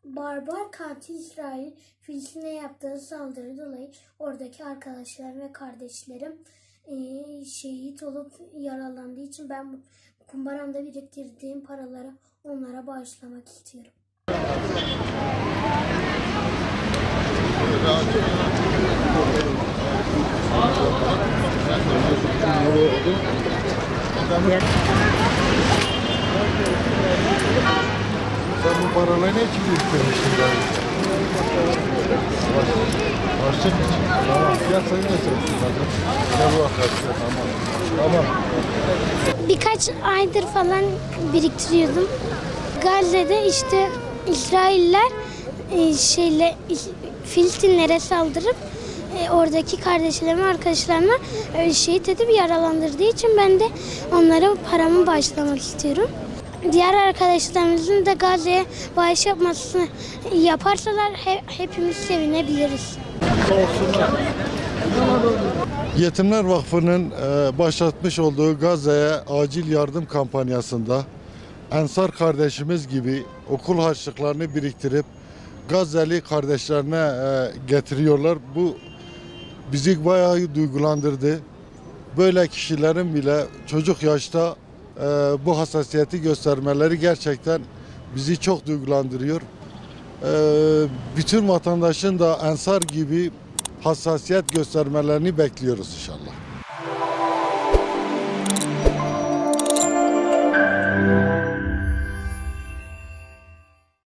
Barbar katil İsrail, Filistin'e yaptığı saldırı dolayı oradaki arkadaşlarım ve kardeşlerim şehit olup yaralandığı için ben kumbaramda biriktirdiğim paraları onlara bağışlamak istiyorum. Sen bu paraları ne için biriktirmişsin? Başlık için. Tamam. Fiyat sayı ne söylüyorsun? Ne bu arkadaşlar? Tamam. Birkaç aydır falan biriktiriyordum. Gazze'de işte İsrailler Filistinlere saldırıp oradaki kardeşlerimi, arkadaşlarımı şehit edip yaralandırdığı için ben de onlara paramı bağışlamak istiyorum. Diğer arkadaşlarımızın da Gazze'ye bağış yapmasını yaparsalar hepimiz sevinebiliriz. Yetimler Vakfı'nın başlatmış olduğu Gazze'ye acil yardım kampanyasında Ensar kardeşimiz gibi okul harçlıklarını biriktirip Gazze'li kardeşlerine getiriyorlar. Bu bizi bayağı duygulandırdı. Böyle kişilerin bile çocuk yaşta bu hassasiyeti göstermeleri gerçekten bizi çok duygulandırıyor. Bütün vatandaşın da Ensar gibi hassasiyet göstermelerini bekliyoruz inşallah.